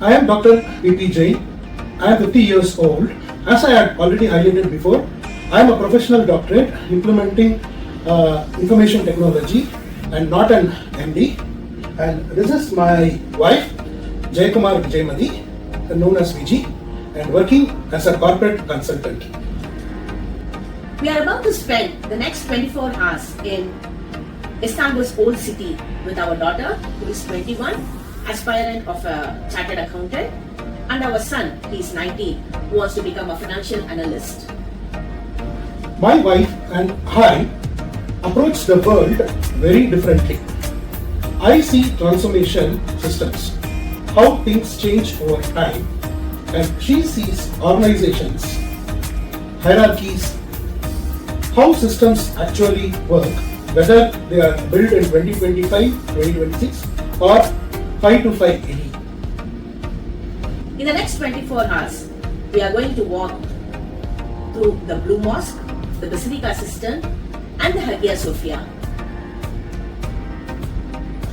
I am Dr. V.P. Jain. I am 50 years old. As I had already highlighted before, I am a professional doctorate implementing information technology and not an MD. And this is my wife, Jayakumar Vijayamati, known as VG, and working as a corporate consultant. We are about to spend the next 24 hours in Istanbul's old city with our daughter, who is 21, aspirant of a chartered accountant, and our son, he is 19, who wants to become a financial analyst. My wife and I approach the world very differently. I see transformation systems, how things change over time, and she sees organizations, hierarchies, how systems actually work, whether they are built in 2025, 2026 or 5 AD. In the next 24 hours, we are going to walk through the Blue Mosque, the Basilica Cistern, and the Hagia Sophia.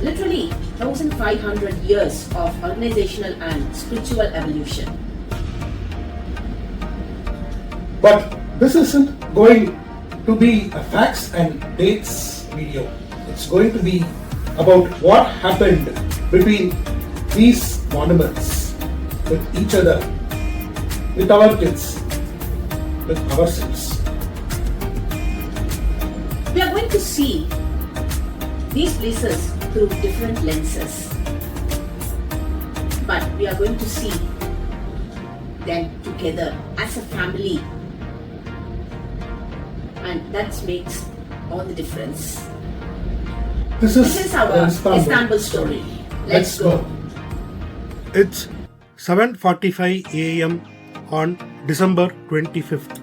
Literally 1,500 years of organizational and spiritual evolution. But this isn't going to be a facts and dates video. It's going to be about what happened between these monuments with each other, with our kids, with ourselves. We are going to see these places through different lenses, but we are going to see them together as a family, and that makes all the difference. This is our Istanbul story. Let's go. It's 7:45 a.m. on December 25th.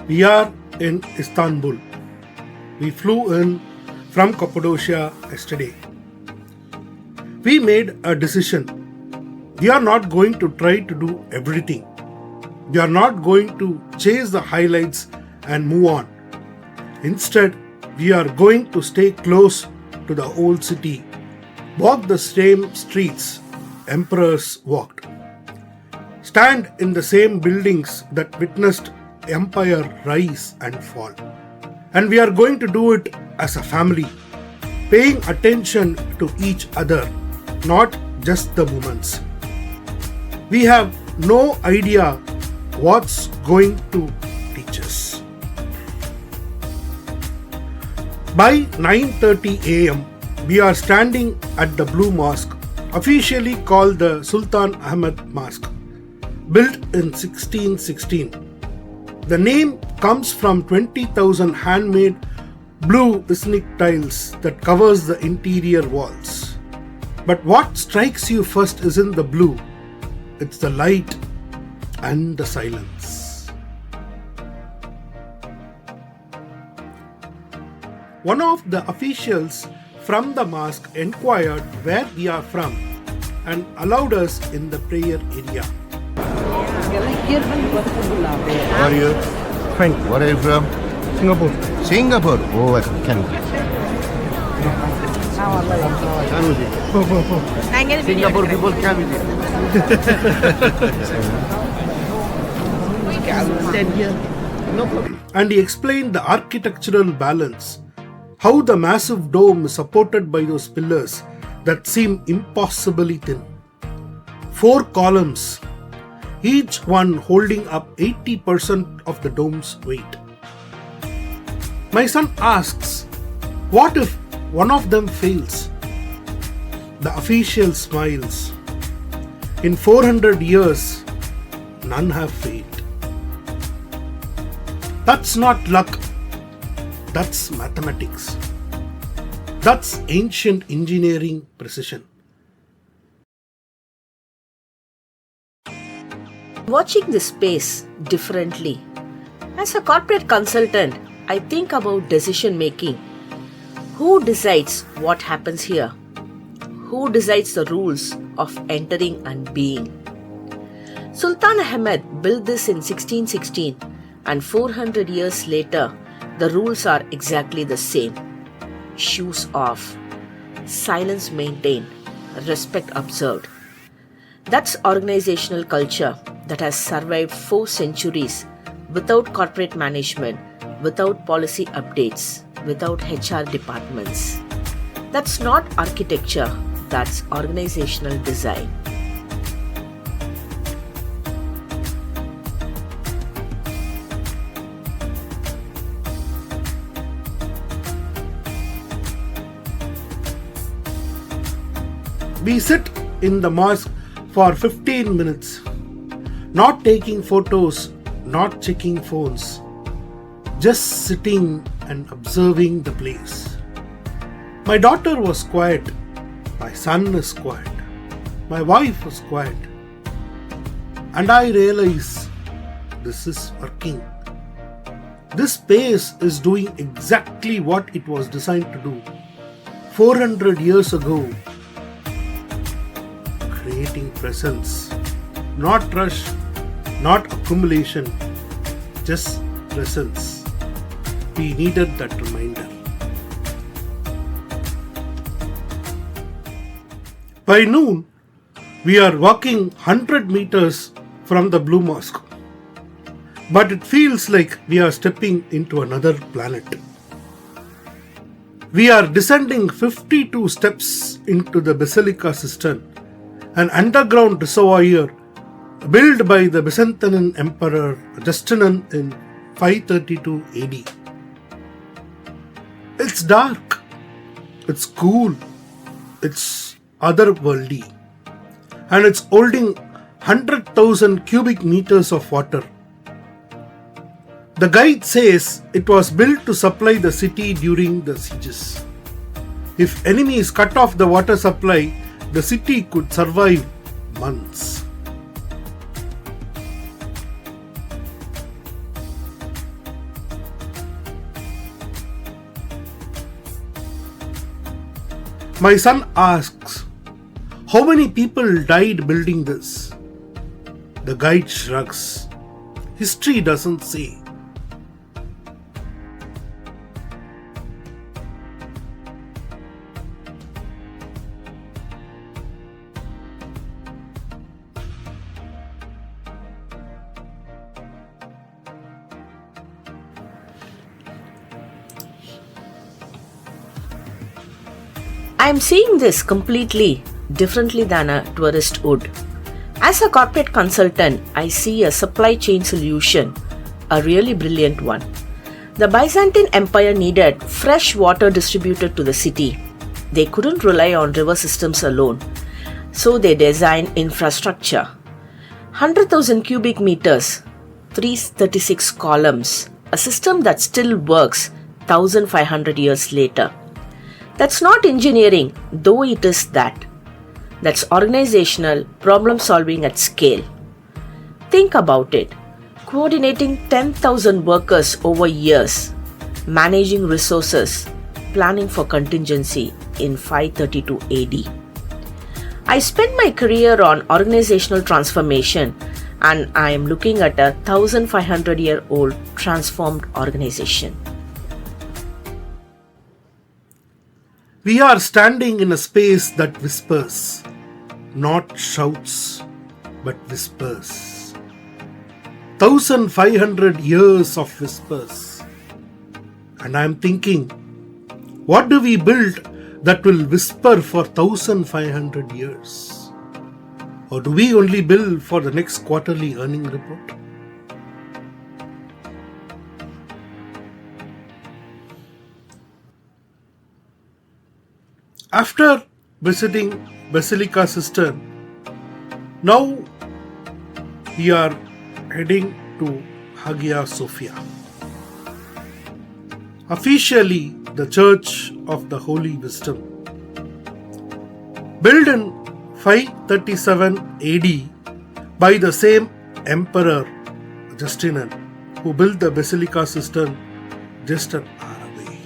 We are in Istanbul. We flew in from Cappadocia yesterday. We made a decision. We are not going to try to do everything. We are not going to chase the highlights and move on. Instead, we are going to stay close to the old city, walk the same streets emperors walked, stand in the same buildings that witnessed empire rise and fall. And we are going to do it as a family, paying attention to each other, not just the moments. We have no idea what's going to teach us. By 9:30 a.m., we are standing at the Blue Mosque, officially called the Sultan Ahmed Mosque, built in 1616. The name comes from 20,000 handmade blue Islamic tiles that covers the interior walls. But what strikes you first isn't the blue, it's the light and the silence. One of the officials from the mosque inquired where we are from and allowed us in the prayer area. How are you? Fine. Where are you from? Singapore. Singapore. Oh, I can. Singapore people can be there. No problem. And he explained the architectural balance, how the massive dome is supported by those pillars that seem impossibly thin. 4 columns, each one holding up 80% of the dome's weight. My son asks, what if one of them fails? The official smiles. In 400 years, none have failed. That's not luck. That's mathematics. That's ancient engineering precision. Watching this space differently. As a corporate consultant, I think about decision making. Who decides what happens here? Who decides the rules of entering and being? Sultan Ahmed built this in 1616, and 400 years later, the rules are exactly the same. Shoes off, silence maintained, respect observed. That's organizational culture that has survived 4 centuries without corporate management, without policy updates, without HR departments. That's not architecture, that's organizational design. We sit in the mosque for 15 minutes, not taking photos, not checking phones, just sitting and observing the place. My daughter was quiet, my son is quiet, my wife was quiet, and I realize this is working. This space is doing exactly what it was designed to do 400 years ago. Creating presence, not rush, not accumulation, just presence. We needed that reminder. By noon, we are walking 100 meters from the Blue Mosque, but it feels like we are stepping into another planet. We are descending 52 steps into the Basilica Cistern, an underground reservoir built by the Byzantine Emperor Justinian in 532 AD. It's dark, it's cool, it's otherworldly, and it's holding 100,000 cubic meters of water. The guide says it was built to supply the city during the sieges. If enemies cut off the water supply, the city could survive months. My son asks, how many people died building this? The guide shrugs. History doesn't say. I am seeing this completely differently than a tourist would. As a corporate consultant, I see a supply chain solution, a really brilliant one. The Byzantine Empire needed fresh water distributed to the city. They couldn't rely on river systems alone, so they designed infrastructure. 100,000 cubic meters, 336 columns, a system that still works 1,500 years later. That's not engineering, though it is that. That's organizational problem solving at scale. Think about it. Coordinating 10,000 workers over years, managing resources, planning for contingency in 532 AD. I spent my career on organizational transformation, and I am looking at a 1,500-year-old transformed organization. We are standing in a space that whispers, not shouts, but whispers. 1,500 years of whispers. And I am thinking, what do we build that will whisper for 1,500 years? Or do we only build for the next quarterly earning report? After visiting Basilica Cistern, now we are heading to Hagia Sophia. Officially the Church of the Holy Wisdom. Built in 537 AD by the same Emperor Justinian, who built the Basilica Cistern just an hour away.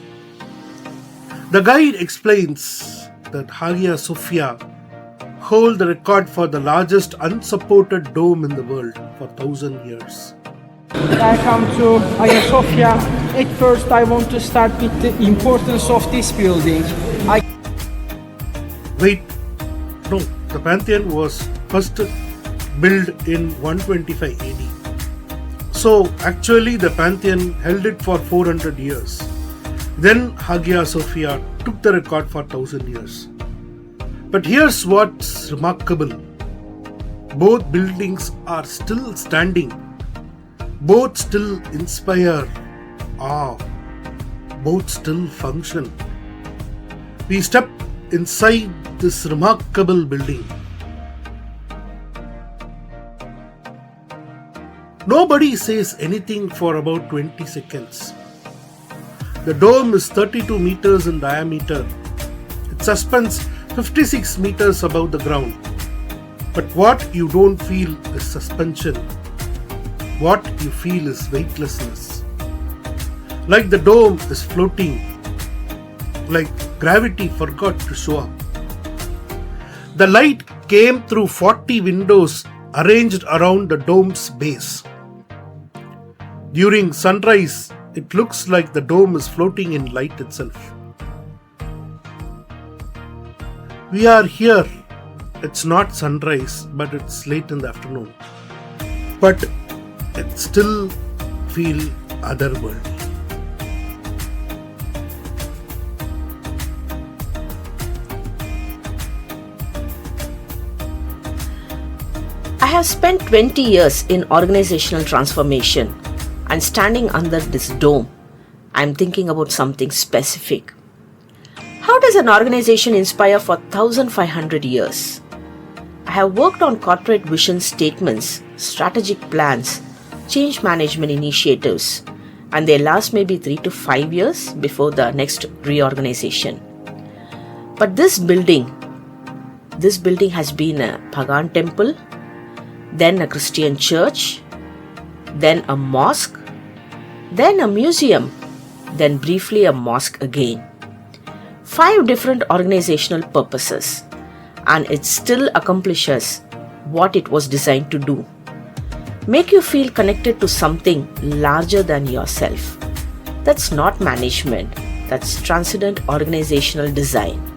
The guide explains that Hagia Sophia hold the record for the largest unsupported dome in the world for 1,000 years. I come to Hagia Sophia. At first I want to start with the importance of this building. Wait, no, the Pantheon was first built in 125 AD. So actually the Pantheon held it for 400 years. Then Hagia Sophia took the record for 1000 years. But here's what's remarkable. Both buildings are still standing. Both still inspire awe. Both still function. We step inside this remarkable building. Nobody says anything for about 20 seconds. The dome is 32 meters in diameter. It suspends 56 meters above the ground. But what you don't feel is suspension. What you feel is weightlessness. Like the dome is floating. Like gravity forgot to show up. The light came through 40 windows arranged around the dome's base. During sunrise, it looks like the dome is floating in light itself. We are here. It's not sunrise, but it's late in the afternoon. But it still feels otherworldly. I have spent 20 years in organizational transformation, and standing under this dome, I'm thinking about something specific. How does an organization inspire for 1500 years? I have worked on corporate vision statements, strategic plans, change management initiatives, and they last maybe 3 to 5 years before the next reorganization. But this building has been a pagan temple, then a Christian church, then a mosque, then a museum, then briefly a mosque again. 5 different organizational purposes, and it still accomplishes what it was designed to do. Make you feel connected to something larger than yourself. That's not management, that's transcendent organizational design.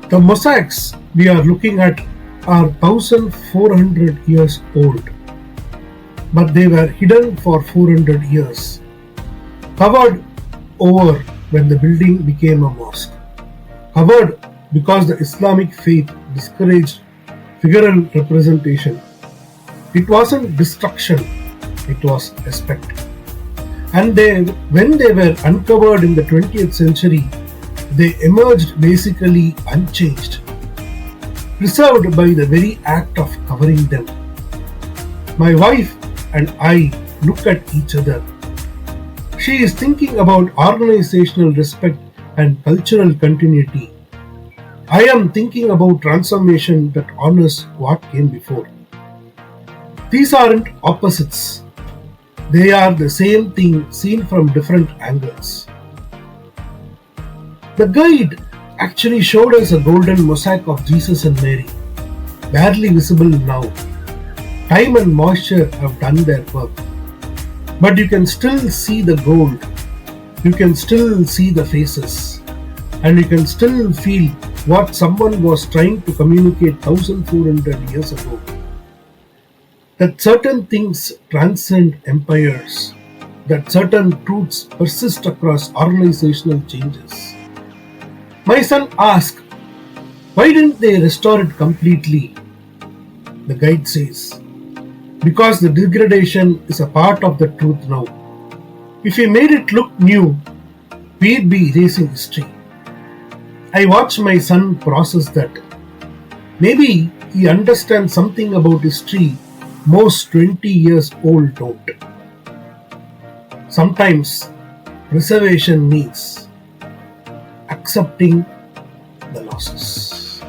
The mosaics we are looking at are 1400 years old, but they were hidden for 400 years, covered over when the building became a mosque, covered because the Islamic faith discouraged figural representation. It wasn't destruction, it was respect. And when they were uncovered in the 20th century, they emerged basically unchanged, preserved by the very act of covering them. My wife and I look at each other. She is thinking about organizational respect and cultural continuity. I am thinking about transformation that honors what came before. These aren't opposites. They are the same thing seen from different angles. The guide actually showed us a golden mosaic of Jesus and Mary, barely visible now. Time and moisture have done their work. But you can still see the gold, you can still see the faces, and you can still feel what someone was trying to communicate 1400 years ago. That certain things transcend empires, that certain truths persist across organizational changes. My son asked, why didn't they restore it completely? The guide says, because the degradation is a part of the truth now. If we made it look new, we'd be erasing history. I watch my son process that. Maybe he understands something about history most 20 years old don't. Sometimes preservation means accepting the losses.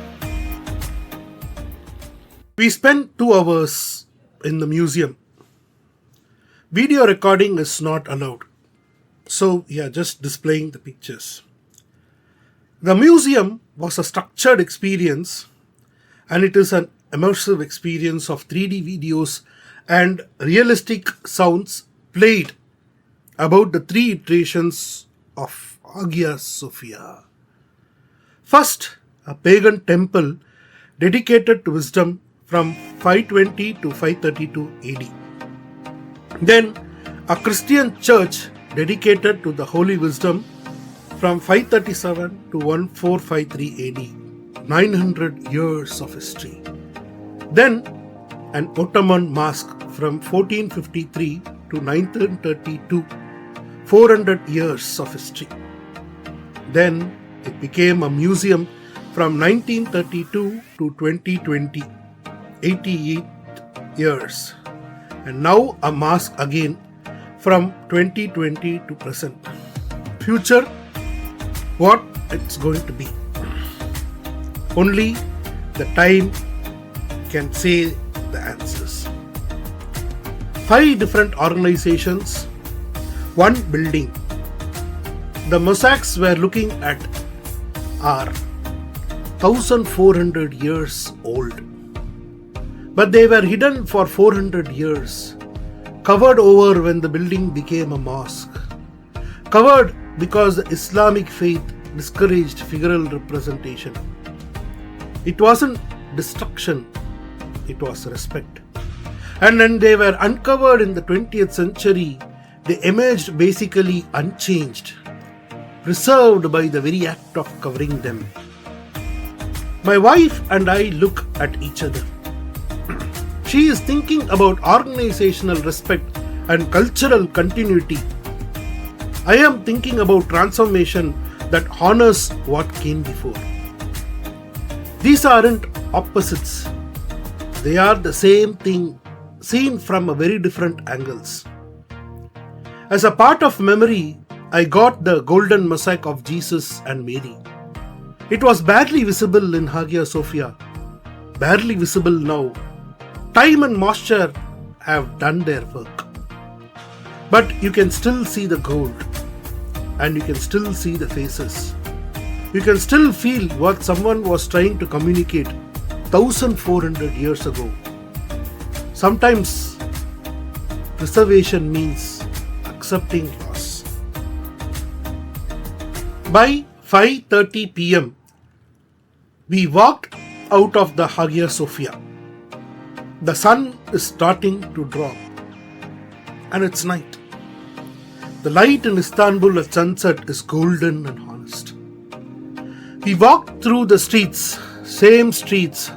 We spent 2 hours in the museum. Video recording is not allowed. So, just displaying the pictures. The museum was a structured experience, and it is an immersive experience of 3D videos and realistic sounds played about the 3 iterations of Hagia Sophia. First, a pagan temple dedicated to wisdom from 520 to 532 AD. Then, a Christian church dedicated to the holy wisdom from 537 to 1453 AD. 900 years of history. Then, an Ottoman mosque from 1453 to 1932. 400 years of history. Then, it became a museum from 1932 to 2020. 88 years. And now a mosque again from 2020 to present. Future, what it's going to be. Only the time can say the answers. 5 different organizations, 1 building. The mosaics we're looking at are 1400 years old. But they were hidden for 400 years, covered over when the building became a mosque. Covered because the Islamic faith discouraged figural representation. It wasn't destruction, it was respect. And when they were uncovered in the 20th century, they emerged basically unchanged, preserved by the very act of covering them. My wife and I look at each other. She is thinking about organizational respect and cultural continuity. I am thinking about transformation that honors what came before. These aren't opposites. They are the same thing seen from a very different angles. As a part of memory, I got the golden mosaic of Jesus and Mary. It was barely visible in Hagia Sophia, barely visible now. Time and moisture have done their work. But you can still see the gold, and you can still see the faces. You can still feel what someone was trying to communicate 1400 years ago. Sometimes preservation means accepting loss. By 5:30 p.m., we walked out of the Hagia Sophia. The sun is starting to drop, and it's night. The light in Istanbul at sunset is golden and honest. We walked through the streets, same streets,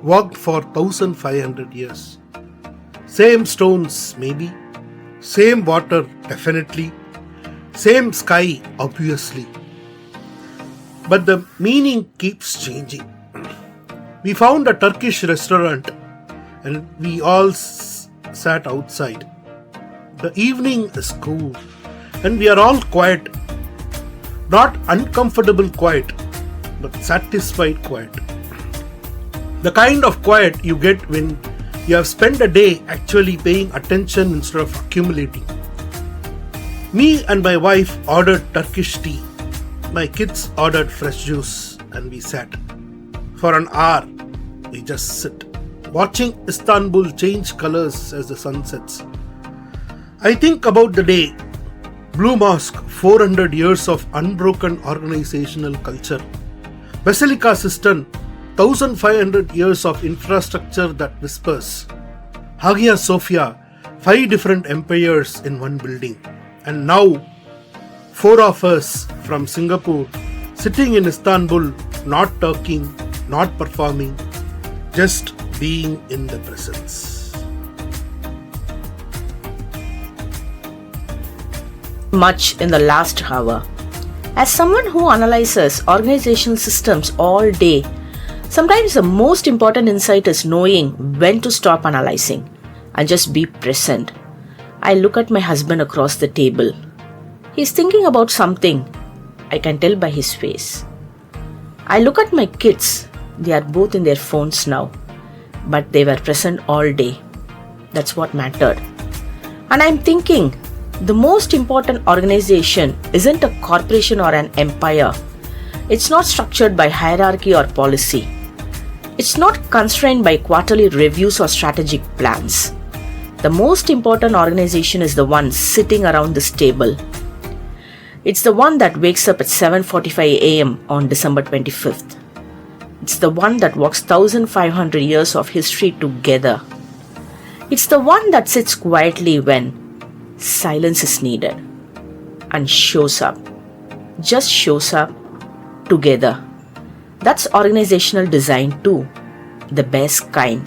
walked for 1500 years. Same stones, maybe. Same water, definitely. Same sky, obviously. But the meaning keeps changing. We found a Turkish restaurant and we all sat outside. The evening is cool and we are all quiet. Not uncomfortable quiet, but satisfied quiet. The kind of quiet you get when you have spent a day actually paying attention instead of accumulating. Me and my wife ordered Turkish tea. My kids ordered fresh juice and we sat. For an hour, we just sit, watching Istanbul change colors as the sun sets. I think about the day. Blue Mosque, 400 years of unbroken organizational culture. Basilica Cistern, 1500 years of infrastructure that whispers. Hagia Sophia, 5 different empires in one building. And now, 4 of us from Singapore, sitting in Istanbul, not talking, not performing, just being in the presence. Much in the last hour. As someone who analyzes organizational systems all day, sometimes the most important insight is knowing when to stop analyzing and just be present. I look at my husband across the table. He's thinking about something. I can tell by his face. I look at my kids. They are both in their phones now, but they were present all day. That's what mattered. And I'm thinking, the most important organization isn't a corporation or an empire. It's not structured by hierarchy or policy. It's not constrained by quarterly reviews or strategic plans. The most important organization is the one sitting around this table. It's the one that wakes up at 7:45 a.m. on December 25th. It's the one that walks 1,500 years of history together. It's the one that sits quietly when silence is needed and shows up, just shows up together. That's organizational design too, the best kind.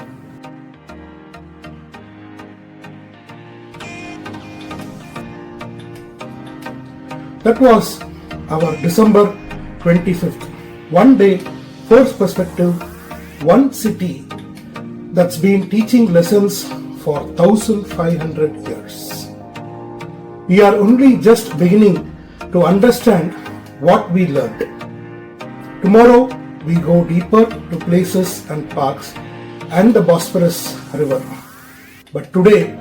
That was our December 25th. One day, first perspective, one city that's been teaching lessons for 1,500 years. We are only just beginning to understand what we learned. Tomorrow, we go deeper to places and parks and the Bosphorus River. But today,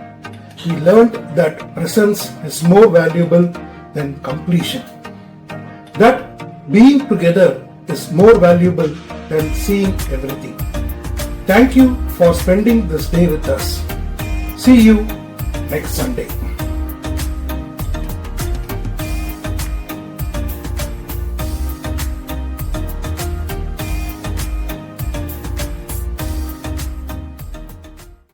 we learned that presence is more valuable than completion. That being together is more valuable than seeing everything. Thank you for spending this day with us. See you next Sunday.